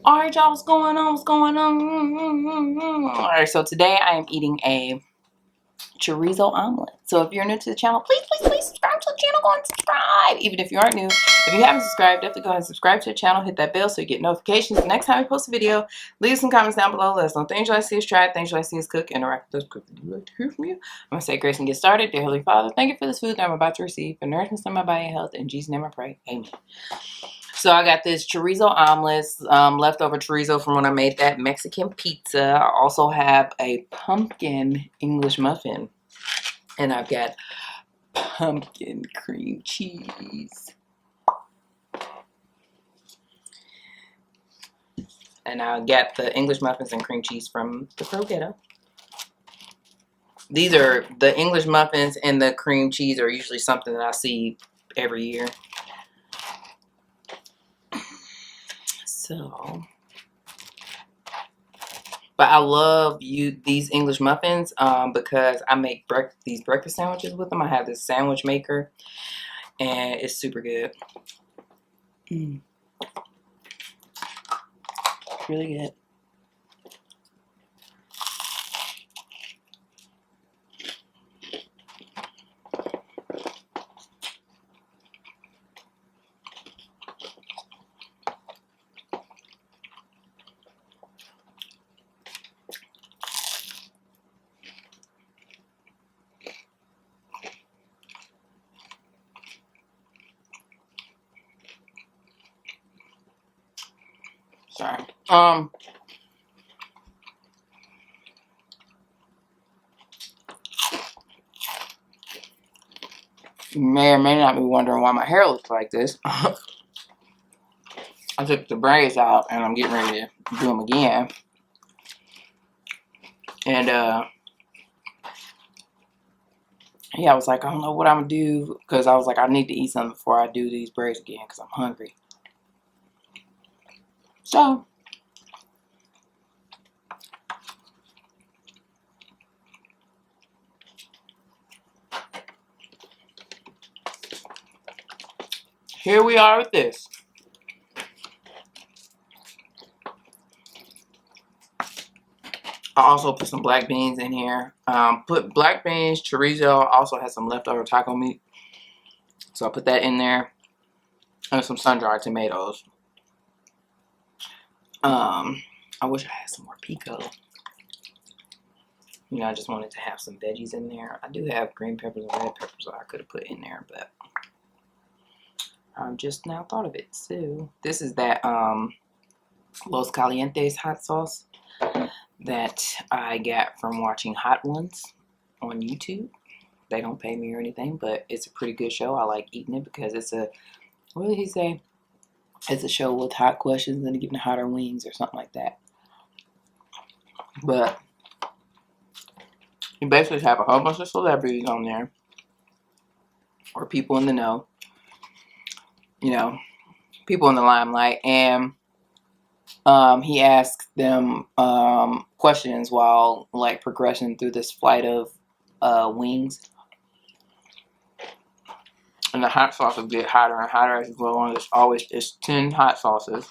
Alright, y'all, what's going on? What's going on? Alright, so today I am eating a chorizo omelet. So if you're new to the channel, please subscribe to the channel. Go and subscribe. Even if you aren't new, if you haven't subscribed, definitely go ahead and subscribe to the channel. Hit that bell so you get notifications the next time we post a video. Leave some comments down below. Let us know things you like to see us try, things you like to see us cook, interact with us. Would you like to hear from you? I'm going to say grace and get started. Dear Holy Father, thank you for this food that I'm about to receive. For nourishment in my body and health. In Jesus' name I pray. Amen. So I got this chorizo omelets, leftover chorizo from when I made that Mexican pizza. I also have a pumpkin English muffin. And I've got pumpkin cream cheese. And I got the English muffins and cream cheese from the Pro Ghetto. These are the English muffins and the cream cheese are usually something that I see every year. So, but I love these English muffins because I make these breakfast sandwiches with them. I have this sandwich maker, and it's super good. It's really good. Sorry. You may or may not be wondering why my hair looks like this. I took the braids out and I'm getting ready to do them again. And yeah, I was like, I don't know what I'm gonna do because I was like, I need to eat something before I do these braids again because I'm hungry. So here we are with this. I also put some black beans in here. Put black beans, chorizo. Also had some leftover taco meat. So I put that in there. And some sun-dried tomatoes. I wish I had some more pico. You know, I just wanted to have some veggies in there. I do have green peppers and red peppers that I could have put in there, but I just now thought of it. So this is that Los Calientes hot sauce that I got from watching Hot Ones on YouTube. They don't pay me or anything, but it's a pretty good show. I like eating it because it's a, what did he say? It's a show with hot questions and giving hotter wings or something like that. But you basically have a whole bunch of celebrities on there or people in the know, you know, people in the limelight, and he asks them questions while like progressing through this flight of wings. And the hot sauce will get hotter and hotter as you go on. It's 10 hot sauces.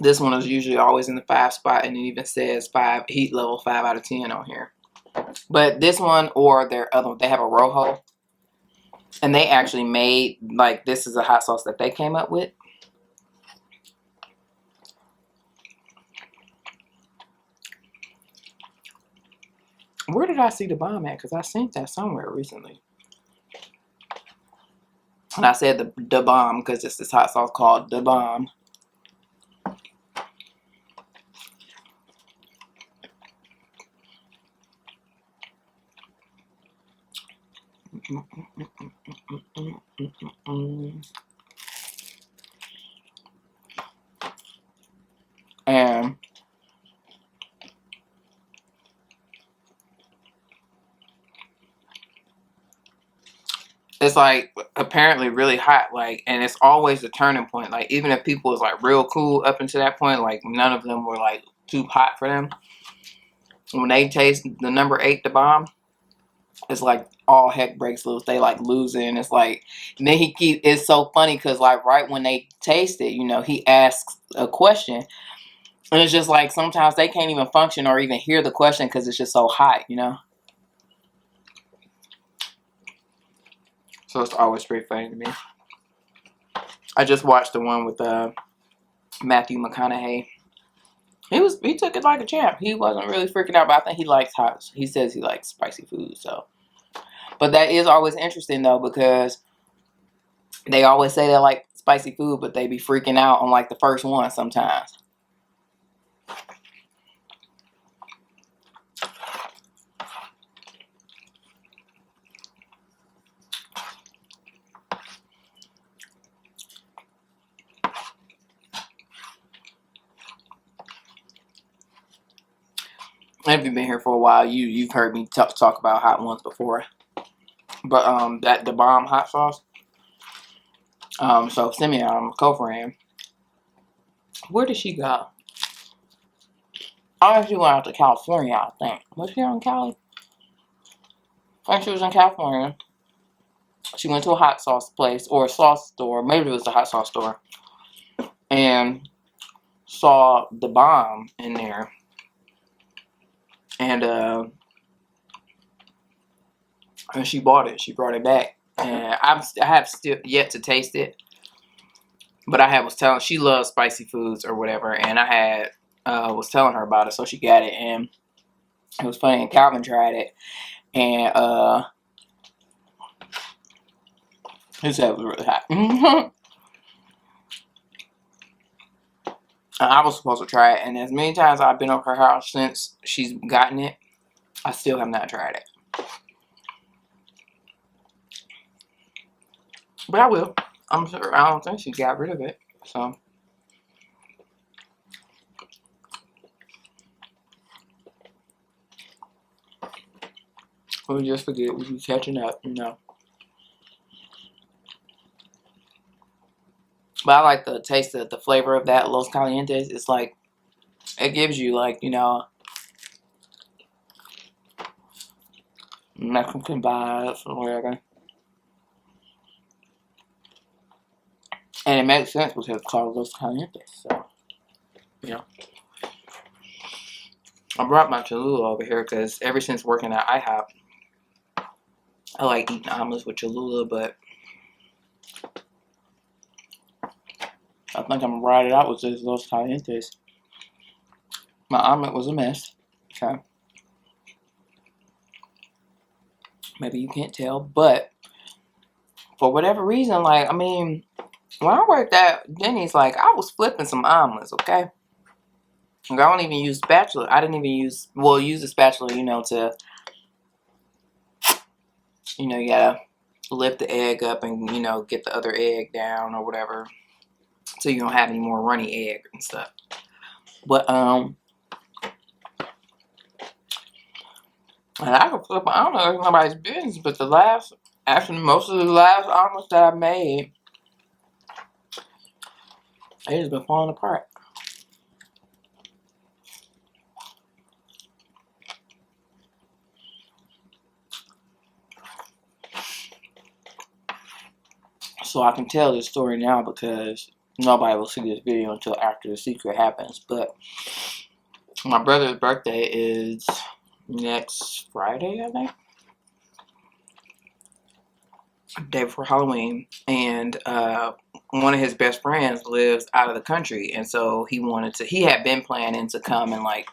This one is usually always in the 5 spot, and it even says 5 heat level 5 out of 10 on here. But this one or their other one, they have a Rojo, and they actually made, like, this is a hot sauce that they came up with. Where did I see the bomb at? Because I seen that somewhere recently. And I said the bomb because it's this hot sauce called the bomb. And it's like apparently really hot, like, and it's always the turning point. Like, even if people was like real cool up until that point, like none of them were like too hot for them. When they taste the number 8, the bomb, it's like all heck breaks loose. They like losing. It's like, and then it's so funny because like right when they taste it, you know, he asks a question. And it's just like sometimes they can't even function or even hear the question because it's just so hot, you know. So it's always pretty funny to me. I just watched the one with Matthew McConaughey. He took it like a champ. He wasn't really freaking out, but I think he likes hot. He says he likes spicy food, so. But that is always interesting though, because they always say they like spicy food, but they be freaking out on like the first one sometimes. If you've been here for a while, you've heard me talk about hot ones before. But the bomb hot sauce. So Simeon, co-friend, where did she go? I actually went out to California, I think. Was she in Cali? I think she was in California. She went to a hot sauce place or a sauce store. Maybe it was a hot sauce store. And saw the bomb in there. And she bought it. She brought it back. And I have still yet to taste it. But was telling, she loves spicy foods or whatever. And I was telling her about it. So she got it. And it was funny. And Calvin tried it. And he said it was really hot. I was supposed to try it. And as many times I've been over her house since she's gotten it, I still have not tried it. But I will. I'm sure. I don't think she got rid of it. So. We just forget. We be catching up, you know. But I like the taste of the flavor of that Los Calientes. It's like, it gives you like, you know, Mexican vibes or whatever. And it makes sense because it's called Los Calientes. So, you know. I brought my Cholula over here because ever since working at IHOP, I like eating omelets with Cholula, but I think I'm going to ride it out with this Los Calientes. My omelet was a mess. Okay. Maybe you can't tell, but for whatever reason, like, I mean, when I worked at Denny's, like, I was flipping some omelets, okay? Like, I don't even use spatula. I didn't even use a spatula, you know, to, you know, you gotta lift the egg up and, you know, get the other egg down or whatever. So you don't have any more runny egg and stuff. But, and I could flip, I don't know if it's nobody's business, but actually most of the last omelets that I made, they just been falling apart. So I can tell this story now because nobody will see this video until after the secret happens. But my brother's birthday is next Friday, I think. Day before Halloween. And one of his best friends lives out of the country. And so he had been planning to come and like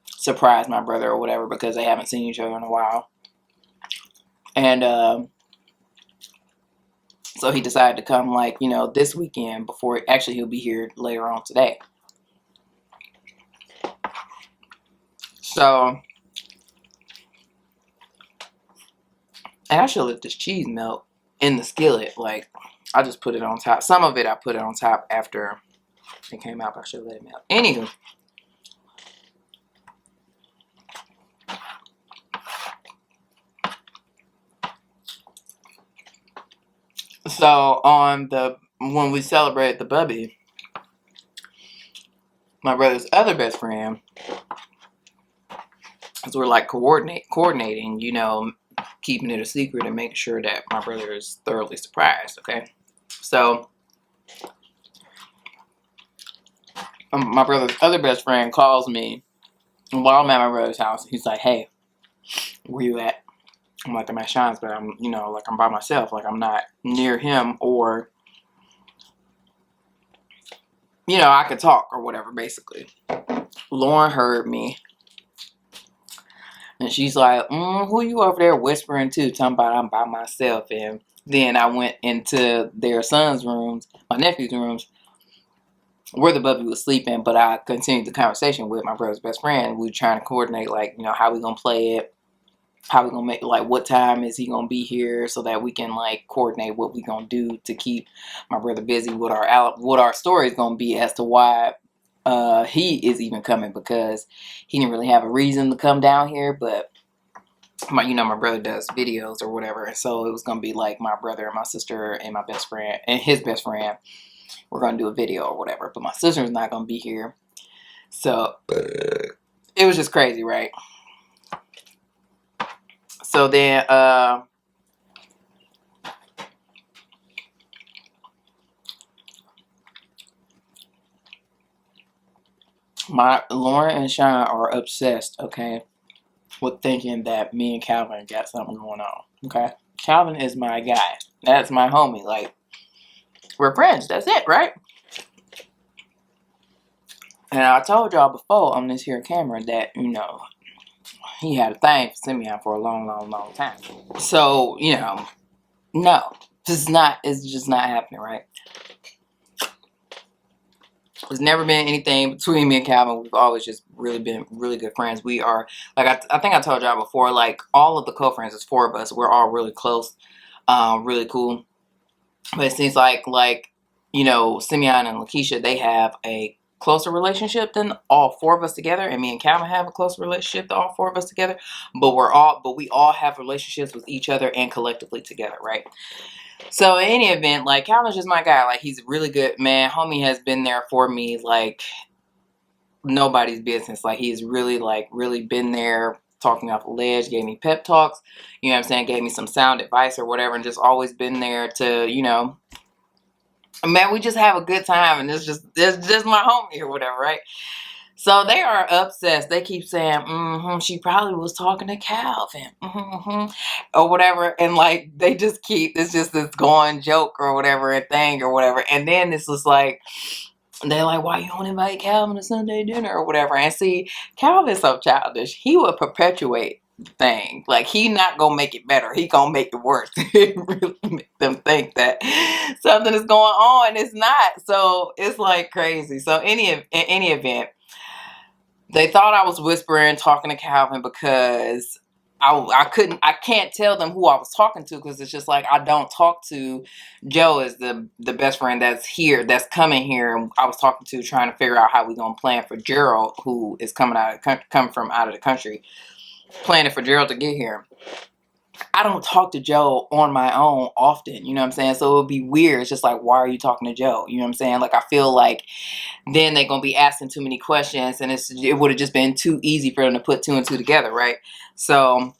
surprise my brother or whatever because they haven't seen each other in a while. And so he decided to come like, you know, this weekend before, actually he'll be here later on today. So, and I should let this cheese melt in the skillet. Like, I just put it on top. Some of it I put it on top after it came out, but I should let it melt. Anywho. So, when we celebrated the bubby, my brother's other best friend So we're like coordinating, you know, keeping it a secret and making sure that my brother is thoroughly surprised. Okay. So my brother's other best friend calls me while I'm at my brother's house. He's like, hey, where you at? I'm like, I'm at Sean's, but I'm, you know, like I'm by myself. Like I'm not near him, or, you know, I could talk or whatever, basically. Lauren heard me. And she's like, who you over there whispering to? Talking about I'm by myself. And then I went into their son's rooms, my nephew's rooms, where the puppy was sleeping. But I continued the conversation with my brother's best friend. We were trying to coordinate, like, you know, how we going to play it. How we going to make, like, what time is he going to be here, so that we can, like, coordinate what we going to do to keep my brother busy with what our story is going to be as to why he is even coming, because he didn't really have a reason to come down here. But you know, my brother does videos or whatever, and so it was gonna be like my brother and my sister and my best friend and his best friend. We're gonna do a video or whatever, but my sister's not gonna be here, so it was just crazy, right? So then my Lauren and Sean are obsessed, okay, with thinking that me and Calvin got something going on. Okay, Calvin is my guy. That's my homie. Like, we're friends. That's it, right? And I told y'all before on this here camera that, you know, he had a thing for Simeon for a long, long, long time. So, you know, no, it's just not happening, right? There's never been anything between me and Calvin. We've always just really been really good friends. We are, like, I think I told y'all before, like, all of the co-friends, there's 4 of us. We're all really close, really cool. But it seems like, you know, Simeon and Lakeisha, they have a closer relationship than all 4 of us together, and me and Calvin have a closer relationship than all 4 of us together. But we all have relationships with each other and collectively together, right? So in any event, like, Calvin's just my guy. Like, he's really good, man. Homie has been there for me like nobody's business. Like, he's really, like, really been there, talking off the ledge, gave me pep talks, you know what I'm saying, gave me some sound advice or whatever, and just always been there to, you know, man, we just have a good time, and it's just my homie or whatever, right? So they are obsessed. They keep saying, she probably was talking to Calvin, or whatever. And, like, they just keep, it's just this going joke or whatever, a thing or whatever. And then this was like, they're like, why you don't invite Calvin to Sunday dinner or whatever? And see, Calvin's so childish. He will perpetuate the thing. Like, he not gonna make it better. He gonna make it worse. It really make them think that something is going on. It's not. So it's like crazy. So in any event, they thought I was whispering, talking to Calvin, because I can't tell them who I was talking to, because it's just like, I don't talk to Joe, is the best friend that's here, that's coming here. And I was talking to, trying to figure out how we gonna plan for Gerald, who is coming from out of the country, planning for Gerald to get here. I don't talk to Joe on my own often, you know what I'm saying? So it would be weird. It's just like, why are you talking to Joe? You know what I'm saying? Like, I feel like then they're going to be asking too many questions, and it would have just been too easy for them to put 2 and 2 together, right? So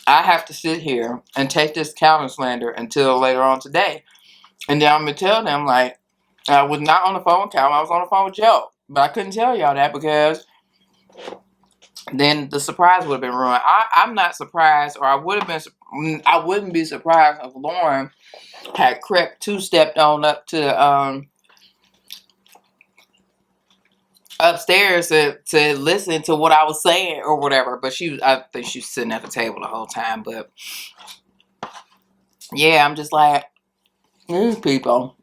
I have to sit here and take this Calvin slander until later on today. And then I'm going to tell them, like, I was not on the phone with Calvin. I was on the phone with Joe. But I couldn't tell y'all that, because then the surprise would have been ruined. I'm not surprised, or I wouldn't be surprised if Lauren had crept 2-stepped on up to upstairs to listen to what I was saying or whatever. But I think she was sitting at the table the whole time. But yeah, I'm just like, these people.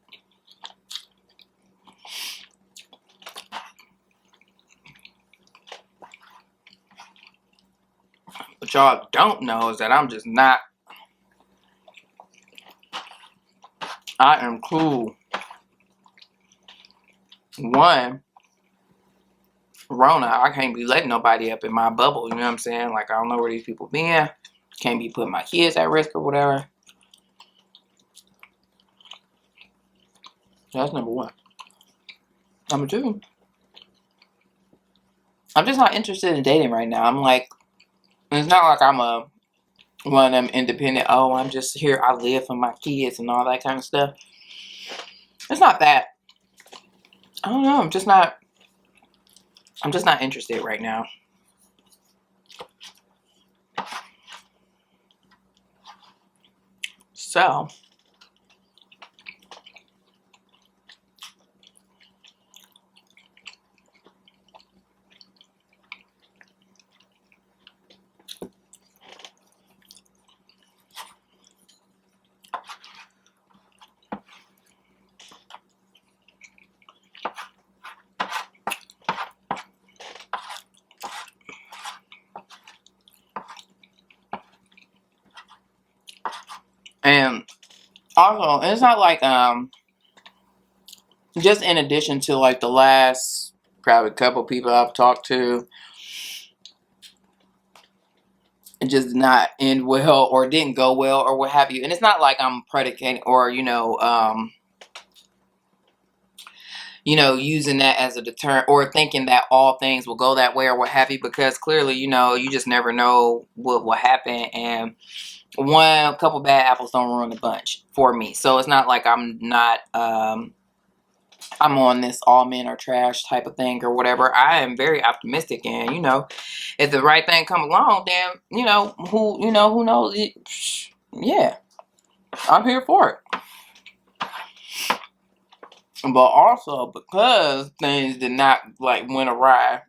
What y'all don't know is that I'm just not. I am cool. One, Rona, I can't be letting nobody up in my bubble. You know what I'm saying? Like, I don't know where these people been. Can't be putting my kids at risk or whatever. That's number one. Number two, I'm just not interested in dating right now. I'm like, it's not like I'm one of them independent, oh, I'm just here, I live for my kids and all that kind of stuff. It's not that. I don't know. I'm just not interested right now. So, and also, it's not like, just in addition to like the last probably couple people I've talked to, it just did not end well or didn't go well or what have you. And it's not like I'm predicating or, using that as a deterrent or thinking that all things will go that way or what have you, because clearly, you just never know what will happen. And a couple bad apples don't ruin the bunch for me. So it's not like I'm not, I'm on this all men are trash type of thing or whatever. I am very optimistic, and if the right thing come along, then who knows it, yeah, I'm here for it. But also because things did not like went awry,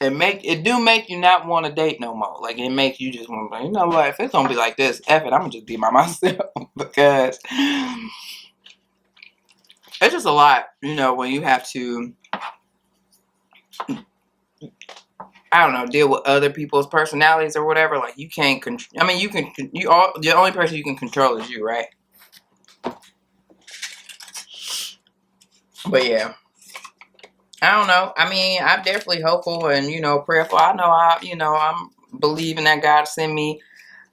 it do make you not want to date no more. Like it makes you just want to, what, if it's gonna be like this, F it, I'm gonna just be by myself because it's just a lot, when you have to, I don't know, deal with other people's personalities or whatever. Like you can't the only person you can control is you, right? But yeah, I don't know. I mean, I'm definitely hopeful and prayerful. I know I'm believing that God send me,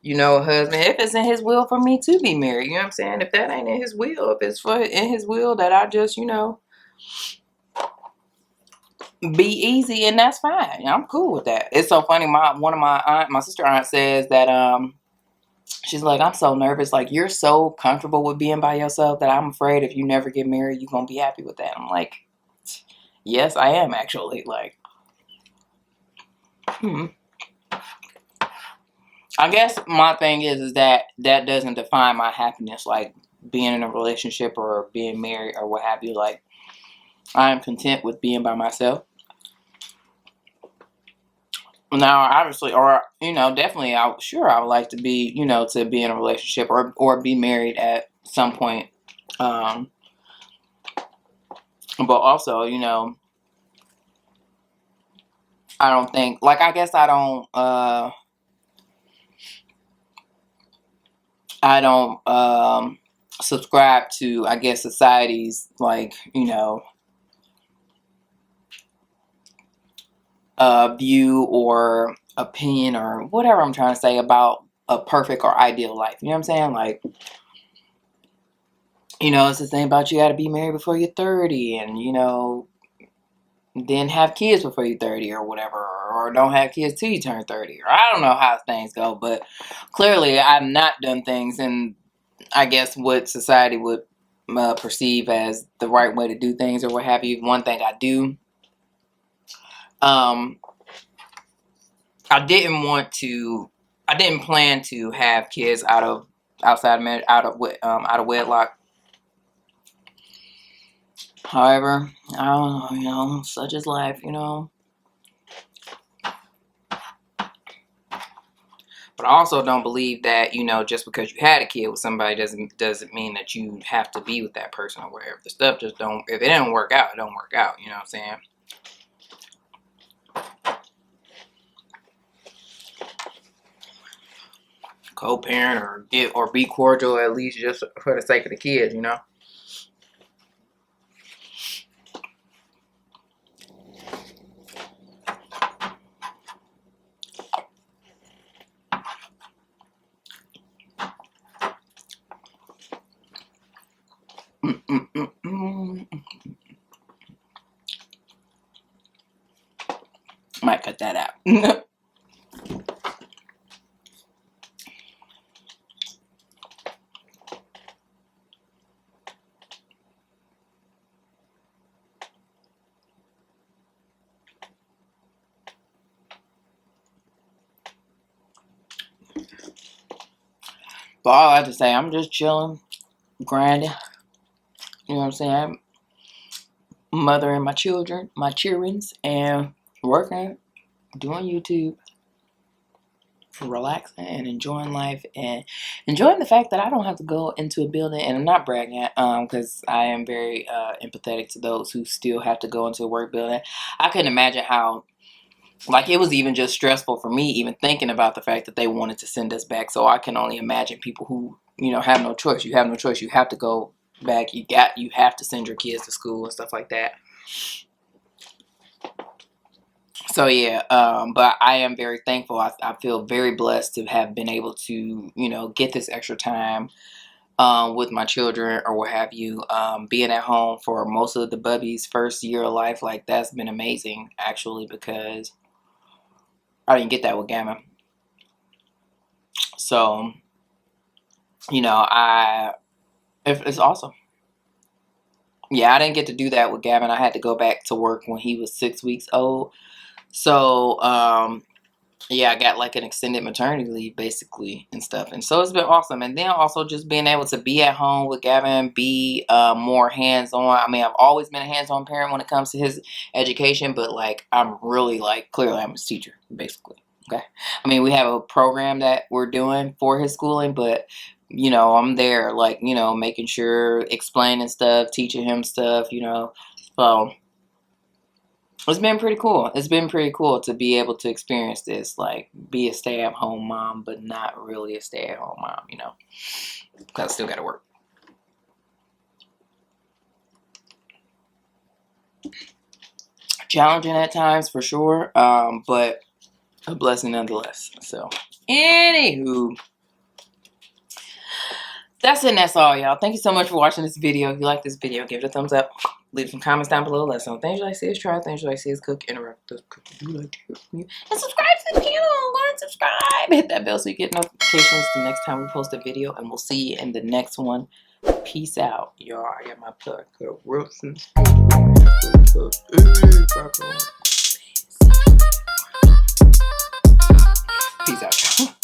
a husband, if it's in His will for me to be married. You know what I'm saying? If that ain't in His will, if it's in His will that I just be easy, and that's fine. I'm cool with that. It's so funny. My sister aunt says that she's like, I'm so nervous. Like you're so comfortable with being by yourself that I'm afraid if you never get married, you're gonna be happy with that. I'm like, yes, I am actually. Like, I guess my thing is that doesn't define my happiness. Like being in a relationship or being married or what have you. Like I am content with being by myself. Now, obviously, or definitely, I would like to be, to be in a relationship or be married at some point. But also, I don't think, like, I guess I don't subscribe to, I guess, society's like, view or opinion or whatever I'm trying to say about a perfect or ideal life. You know what I'm saying? Like, it's the thing about you got to be married before you're 30 and, then have kids before you're 30 or whatever, or don't have kids till you turn 30. Or I don't know how things go, but clearly I've not done things in, I guess, what society would perceive as the right way to do things or what have you. One thing I do, I didn't plan to have kids out of wedlock. However, I don't know, such is life, But I also don't believe that, just because you had a kid with somebody doesn't mean that you have to be with that person or whatever. The stuff just don't, if it don't work out, it don't work out, you know what I'm saying? Co-parent or be cordial at least just for the sake of the kids, But all I have to say, I'm just chilling, grinding. You know what I'm saying? Mothering my children's, and working, doing YouTube, relaxing and enjoying life, and enjoying the fact that I don't have to go into a building. And I'm not bragging, because I am very empathetic to those who still have to go into a work building. I couldn't imagine how, like, it was even just stressful for me even thinking about the fact that they wanted to send us back. So I can only imagine people who, you know, have no choice. You have no choice. You have to go back. You have to send your kids to school and stuff like that. So yeah, but I am very thankful. I feel very blessed to have been able to, you know, get this extra time with my children or what have you. Being at home for most of the bubby's first year of life, like, that's been amazing actually, because I didn't get that with Gamma. So, you know, it's awesome. Yeah, I didn't get to do that with Gavin. I had to go back to work when he was 6 weeks old. So, yeah, I got like an extended maternity leave basically and stuff. And so it's been awesome. And then also just being able to be at home with Gavin, be more hands-on. I mean, I've always been a hands-on parent when it comes to his education, but like, I'm really, like, clearly I'm his teacher, basically. Okay. I mean, we have a program that we're doing for his schooling, but you know, I'm there, like, you know, making sure, explaining stuff, teaching him stuff, you know. So it's been pretty cool. It's been pretty cool to be able to experience this, like, be a stay-at-home mom, but not really a stay-at-home mom, you know, because I still got to work. Challenging at times, for sure, but a blessing nonetheless. So, anywho, that's it, and that's all, y'all. Thank you so much for watching this video. If you like this video, give it a thumbs up. Leave some comments down below. Let us know things you like to see us try, things you like to see us cook, interact with us, cook, do like to hear from you. And subscribe to the channel. Learn, subscribe. Hit that bell so you get notifications the next time we post a video. And we'll see you in the next one. Peace out, y'all. I got my plug. Wilson. Peace out, y'all.